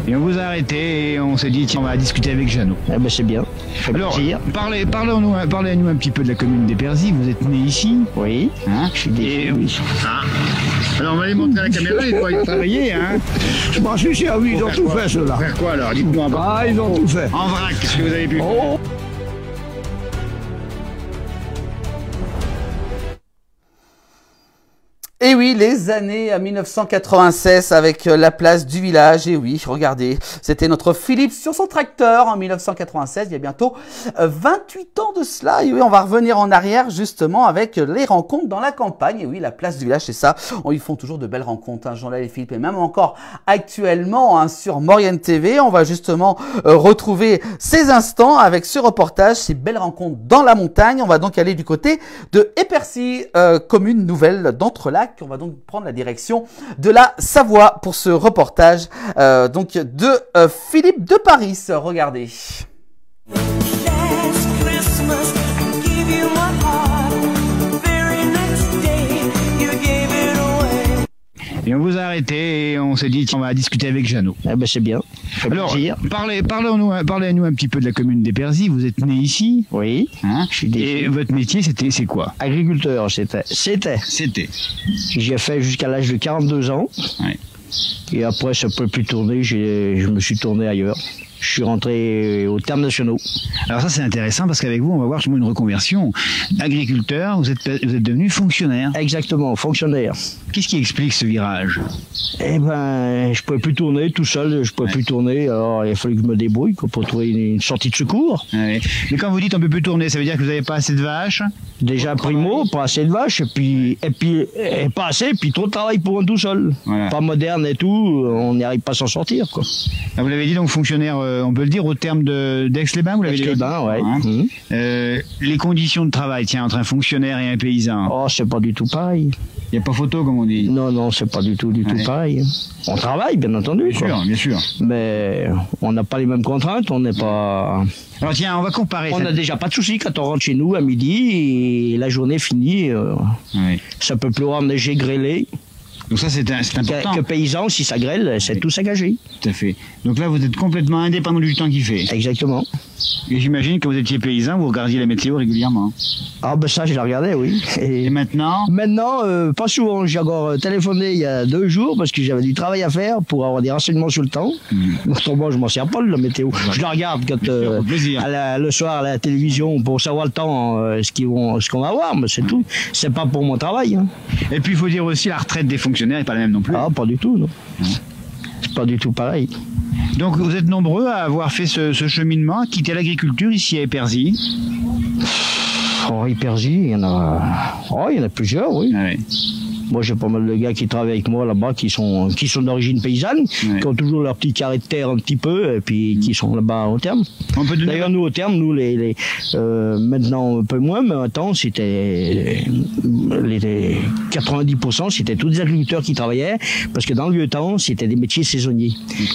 Et on vous a arrêté et on s'est dit, tiens, on va discuter avec Jeannot. Eh ben c'est bien. Alors, parlez-nous un petit peu de la commune d'Épersy. Vous êtes né ici? Oui. Hein? Je suis né. Alors, on va les montrer à la caméra, ils vont travailler, hein? Je m'en suis servi, ils ont tout fait ceux-là. Faire quoi alors? Dites-moi. Ah, ils ont tout fait. En vrac, qu'est-ce que vous avez pu faire? Oh. Et oui, les années à 1996 avec la place du village. Et oui, regardez, c'était notre Philippe sur son tracteur en 1996, il y a bientôt 28 ans de cela. Et oui, on va revenir en arrière justement avec les rencontres dans la campagne. Et oui, la place du village, c'est ça. Ils font toujours de belles rencontres, hein, Jean-Lal et Philippe. Et même encore actuellement hein, sur Maurienne TV, on va justement retrouver ces instants avec ce reportage, ces belles rencontres dans la montagne. On va donc aller du côté de Épersy, commune nouvelle d'Entrelacs. On va donc prendre la direction de la Savoie pour ce reportage donc de Philippe de Paris. Regardez. Et on vous a arrêté et on s'est dit, tiens, on va discuter avec Jeannot. Eh ben c'est bien. Alors, parlez-nous un petit peu de la commune d'Épersy. Vous êtes né ici? Oui. Hein? Je suis né. Et votre métier, c'est quoi? Agriculteur, c'était. J'ai fait jusqu'à l'âge de 42 ans. Ouais. Et après, ça ne peut plus tourner. Je me suis tourné ailleurs. Je suis rentré aux termes nationaux. Alors ça c'est intéressant parce qu'avec vous on va voir une reconversion. Agriculteur, vous êtes devenu fonctionnaire. Exactement, fonctionnaire. Qu'est-ce qui explique ce virage? Eh ben, je pouvais plus tourner tout seul, je pouvais plus tourner, alors il a fallu que je me débrouille pour trouver une sortie de secours. Ouais. Mais quand vous dites on peut plus tourner, ça veut dire que vous n'avez pas assez de vaches? Déjà primo, pas assez de vaches, et puis pas assez, puis trop de travail pour un tout seul. Voilà. Pas moderne et tout, on n'y arrive pas à s'en sortir, quoi. Ah, vous l'avez dit donc fonctionnaire, on peut le dire au terme d'Aix-les-Bains, vous l'avez dit? Aix-les-Bains, ouais. Hein? Les conditions de travail, tiens, entre un fonctionnaire et un paysan. Oh, c'est pas du tout pareil. Il n'y a pas photo comme on dit. Non, c'est pas du tout pareil. On travaille, bien entendu. Bien sûr. Mais on n'a pas les mêmes contraintes, on n'est pas... Alors tiens, on va comparer. On n'a déjà pas de soucis quand on rentre chez nous à midi et la journée finie. Oui. Ça peut pleuvoir, neiger, grêler. Donc ça c'est important. Que paysan, si ça grêle, c'est tout saccagé. Tout à fait. Donc là vous êtes complètement indépendant du temps qu'il fait. Exactement. Et j'imagine que vous étiez paysan, vous regardiez la météo régulièrement. Ah ben ça je la regardais, oui. Et maintenant? Maintenant, pas souvent. J'ai encore téléphoné il y a 2 jours parce que j'avais du travail à faire pour avoir des renseignements sur le temps. Autrement je m'en sers pas de la météo. Je la regarde quand le soir à la télévision pour savoir le temps, ce qu'on va avoir, mais c'est tout. C'est pas pour mon travail. Hein. Et puis il faut dire aussi la retraite des fonctionnaires n'est pas la même non plus. Ah pas du tout, non. C'est pas du tout pareil. Donc vous êtes nombreux à avoir fait ce cheminement, à quitter l'agriculture ici à Épersy? Oh, Épersy, il y en a plusieurs, oui. Ah oui. Moi, j'ai pas mal de gars qui travaillent avec moi là-bas, qui sont d'origine paysanne, qui ont toujours leur petit carré de terre un petit peu, et puis qui sont là-bas au terme. D'ailleurs, nous, au terme, nous, maintenant un peu moins, mais avant, c'était les 90%, c'était tous des agriculteurs qui travaillaient, parce que dans le vieux temps, c'était des métiers saisonniers,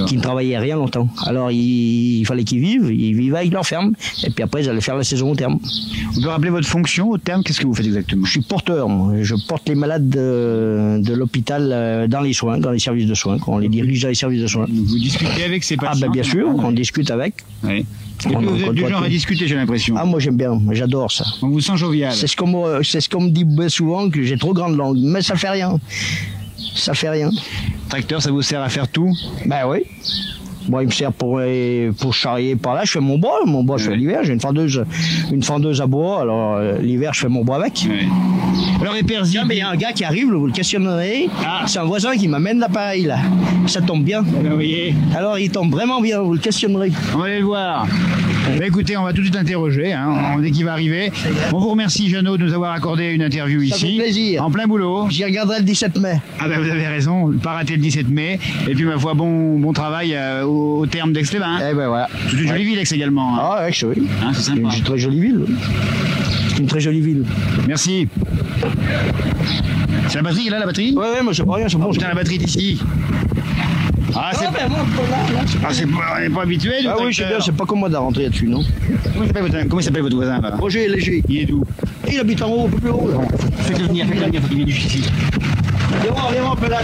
qui ne travaillaient rien longtemps. Alors, il fallait qu'ils vivaient avec leur ferme, et puis après, ils allaient faire la saison au terme. Vous pouvez rappeler votre fonction au terme? Qu'est-ce que vous faites exactement? Je suis porteur, moi. Je porte les malades de l'hôpital dans les soins, dans les services de soins. On les dirige dans les services de soins. Vous discutez avec ces patients? Ah ben bien sûr, on discute avec. Oui. Vous êtes du genre à discuter, j'ai l'impression. Ah moi j'aime bien, j'adore ça. On vous sent jovial. C'est ce qu'on me dit souvent, que j'ai trop grande langue, mais ça fait rien. Ça fait rien. Tracteur, ça vous sert à faire tout? Ben oui. Moi, il me sert pour charrier par là. Je fais mon bois, je fais l'hiver. J'ai une fendeuse à bois. Alors, l'hiver, je fais mon bois avec. Oui. Alors, Épersy. Mais il y a un gars qui arrive, vous le questionnerez. Ah. C'est un voisin qui m'amène l'appareil, là. Ça tombe bien. Vous voyez. Alors, il tombe vraiment bien, vous le questionnerez. On va aller le voir. Bah, écoutez, on va tout de suite interroger, hein, dès qu'il va arriver. On vous remercie, Jeannot, de nous avoir accordé une interview ici. Ça fait plaisir. En plein boulot. J'y regarderai le 17 mai. Ah ben vous avez raison, pas rater le 17 mai. Et puis ma foi, bon travail au terme d'Aix-les-Bains. Eh ben voilà. C'est une jolie ville, Aix également. Hein. Ah ouais, oui. Hein, c'est sympa. C'est une très jolie ville. C'est une très jolie ville. Merci. C'est la batterie, là, la batterie? Ouais, moi je sais pas rien, c'est bon. Putain, la batterie est ici. Ah, c'est pas... on n'est pas habitué. Ah oui, je sais bien, c'est pas comme moi de rentrer là-dessus, non? Comment s'appelle votre voisin, là? Roger Léger. Il est d'où? Il habite en haut, un peu plus haut, là. Faites-le venir, faut qu'il vienne jusqu'ici. Viens voir un peu là.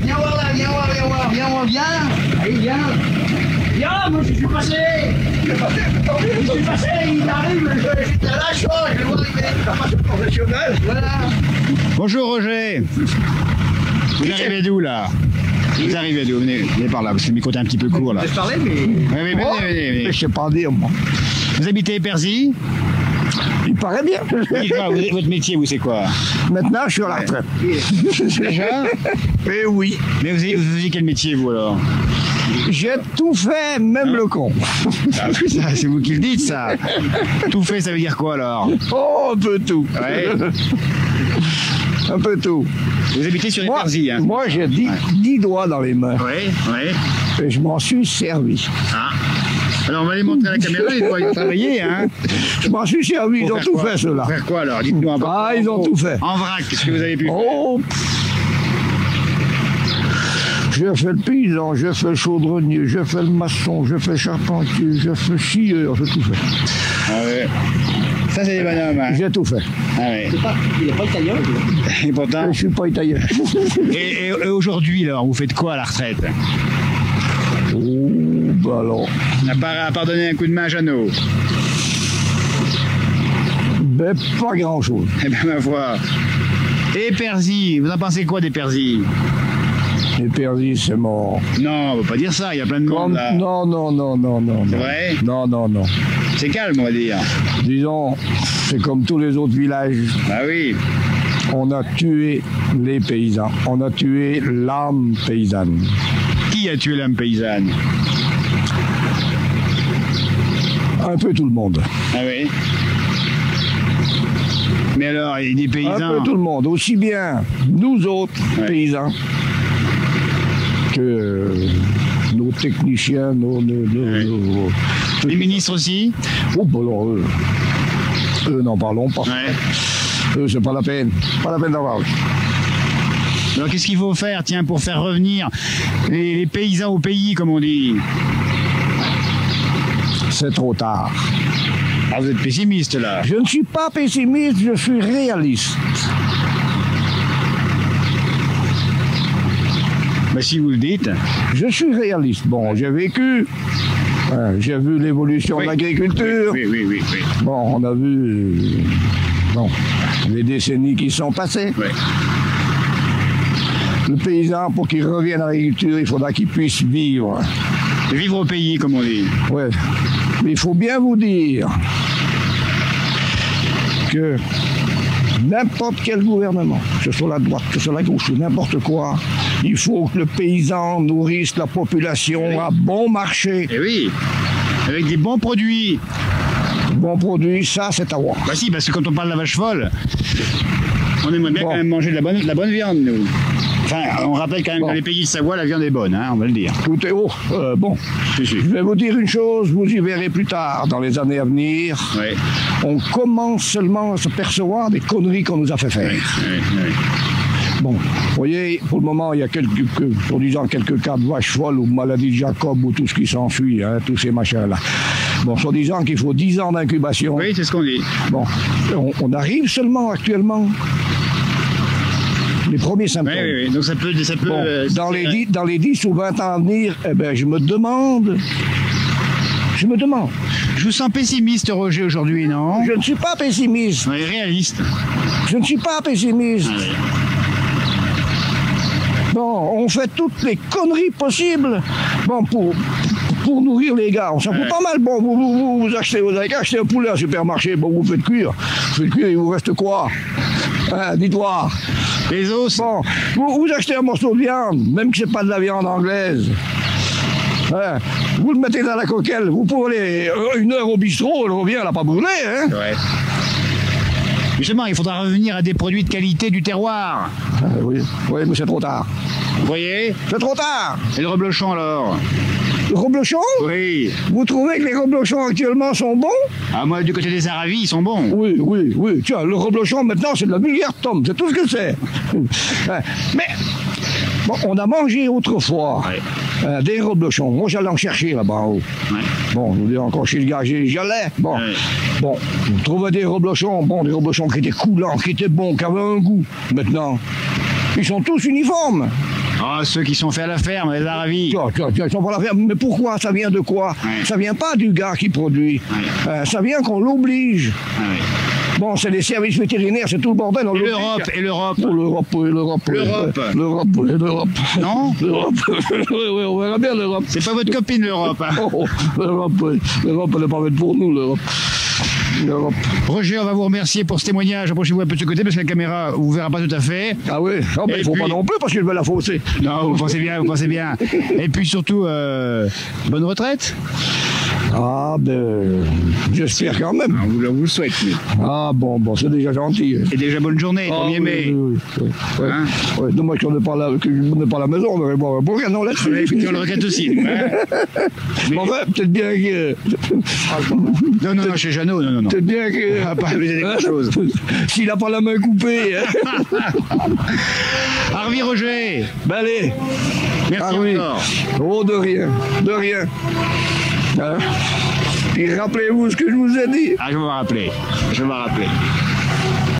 Viens voir là, viens voir, viens. Allez, viens. Viens, moi je suis passé. Je suis passé, il arrive, j'étais à la chose, je vais voir arriver. Professionnel. Voilà. Bonjour Roger. Vous arrivez d'où là? Vous arrivez d'où? Venez par là, parce que le micro est un petit peu court là. Je parlais, mais. Oui, venez. Je sais pas dire, moi. Vous habitez Épersy? Il paraît bien. Dites-moi, votre métier, vous, c'est quoi? Maintenant, je suis à la retraite. Déjà? Eh oui. Mais vous faisiez quel métier, vous, alors? J'ai tout fait, même le con. Ah, ça, c'est vous qui le dites, ça. Tout fait, ça veut dire quoi, alors? Oh, un peu tout. Ouais. Un peu tout. Vous habitez sur Épersy, hein? Moi, j'ai 10 doigts dans les mains. Oui. Et je m'en suis servi. Ah. Alors, on va les montrer à la caméra, les doigts, ils ont travaillé, hein? Je m'en suis servi, ils ont tout fait, ceux-là. Faire quoi, alors? Dites-nous un peu. Ah, ils ont tout fait. En vrac, qu'est-ce que vous avez pu faire? Oh, j'ai fait le paysan, j'ai fait le chaudronnier, j'ai fait le maçon, j'ai fait le charpentier, j'ai fait le scieur, j'ai tout fait. Ah ouais. Ça, c'est des bonhommes, hein? J'ai tout fait. Ah ouais. Il n'est pas italien. Et pourtant... Je suis pas italien. Et aujourd'hui, alors, vous faites quoi à la retraite? Oh, bah alors. À part donner un coup de main à Jeannot. Ben, pas grand-chose. Eh ben, ma foi. Et Épersy, vous en pensez quoi d'Épersy? Épersy, c'est mort. Non, on va pas dire ça, il y a plein de monde là. Non. C'est vrai? Non. C'est calme, on va dire. Disons, c'est comme tous les autres villages. Ah oui. On a tué les paysans. On a tué l'âme paysanne. Qui a tué l'âme paysanne? Un peu tout le monde. Ah oui. Mais alors, il y a des paysans... Un peu tout le monde. Aussi bien nous autres, paysans, que nos techniciens, les ministres aussi? Oh, bah alors, eux n'en parlons pas. Ouais. Eux, c'est pas la peine. Pas la peine d'en parler. Alors, qu'est-ce qu'il faut faire, tiens, pour faire revenir les paysans au pays, comme on dit? C'est trop tard. Ah, vous êtes pessimiste, là. Je ne suis pas pessimiste, je suis réaliste. Bah, si vous le dites. Je suis réaliste. Bon, j'ai vécu, j'ai vu l'évolution de l'agriculture. Oui. Bon, on a vu les décennies qui sont passées. Oui. Le paysan, pour qu'il revienne à l'agriculture, il faudra qu'il puisse vivre. Vivre au pays, comme on dit. Oui. Mais il faut bien vous dire que n'importe quel gouvernement, que ce soit la droite, que ce soit la gauche, n'importe quoi, il faut que le paysan nourrisse la population à bon marché. Eh oui, avec des bons produits. Bons produits, ça c'est à voir. Bah si, parce que quand on parle de la vache folle, on aimerait bien quand même manger de la bonne viande, nous. Enfin, on rappelle quand même que dans les pays de Savoie, la viande est bonne, hein, on va le dire. Tout est haut. Bon, je vais vous dire une chose, vous y verrez plus tard, dans les années à venir. Ouais. On commence seulement à se percevoir des conneries qu'on nous a fait faire. Oui. Bon, vous voyez, pour le moment, il y a quelques cas de vaches folles ou maladie de Jacob ou tout ce qui s'ensuit, hein, tous ces machins-là. Bon, soi-disant qu'il faut 10 ans d'incubation. Oui, c'est ce qu'on dit. Bon, on arrive seulement actuellement les premiers symptômes. Oui. Donc ça peut bon, dans les 10 ou 20 ans à venir, eh ben, je me demande. Je vous sens pessimiste, Roger, aujourd'hui, non? Je ne suis pas pessimiste. Oui, réaliste. Je ne suis pas pessimiste. Ah, oui. Bon, on fait toutes les conneries possibles. Bon, pour nourrir les gars, on s'en fout pas mal. Bon, vous avez acheté un poulet au supermarché, bon, vous faites cuire. Il vous reste quoi? Hein, dites-moi. Les os. Bon, vous achetez un morceau de viande, même que c'est pas de la viande anglaise. Hein, vous le mettez dans la coquelle, vous pouvez aller 1 heure au bistrot, elle revient, elle n'a pas brûlé. Hein? Ouais. Justement, il faudra revenir à des produits de qualité du terroir. Oui, mais c'est trop tard. Vous voyez? C'est trop tard. Et le reblochon alors? Le reblochon? Oui. Vous trouvez que les reblochons actuellement sont bons? Ah, moi, du côté des Aravis, ils sont bons. Oui. Tiens, le reblochon, maintenant, c'est de la vulgaire tome. C'est tout ce que c'est. Mais, bon, on a mangé autrefois des reblochons. Moi, j'allais en chercher là-bas en haut. Ouais. Bon, je veux dire, encore chez le gars, j'y allais. Bon, on trouvait des reblochons. Bon, des reblochons qui étaient coulants, qui étaient bons, qui avaient un goût. Maintenant, ils sont tous uniformes. Ah, ceux qui sont faits à la ferme, les Aravis. Ils sont pas à la ferme. Mais pourquoi? Ça vient de quoi? Ça vient pas du gars qui produit. Ça vient qu'on l'oblige. Bon, c'est les services vétérinaires, c'est tout le bordel. Et l'Europe. L'Europe. Non? L'Europe. Oui, on verra bien l'Europe. C'est pas votre copine, l'Europe. Hein? L'Europe, oui. L'Europe, elle n'est pas faite pour nous, l'Europe. Roger, on va vous remercier pour ce témoignage. Approchez-vous un peu de ce côté parce que la caméra vous verra pas tout à fait. Ah oui, non, mais il ne faut pas non plus parce qu'il va la fausser. Non, vous pensez bien. Et puis surtout, bonne retraite. Ah ben, j'espère quand même. On vous le souhaite. Ah bon, c'est déjà gentil. Et déjà bonne journée, 1er mai. Oui. Hein? Ouais, dommage qu'on n'ait pas la maison, on aurait boire un bon rien, non, là-dessus. On le regrette aussi. Hein? Mais enfin, peut-être bien que... Non, chez Jeannot, non. Peut-être bien que... On va pas abuser des choses. S'il n'a pas la main coupée. Harvey Roger. Ben allez. Merci encore. Oh, de rien. Hein? Et rappelez-vous ce que je vous ai dit. Ah, je vais me rappeler.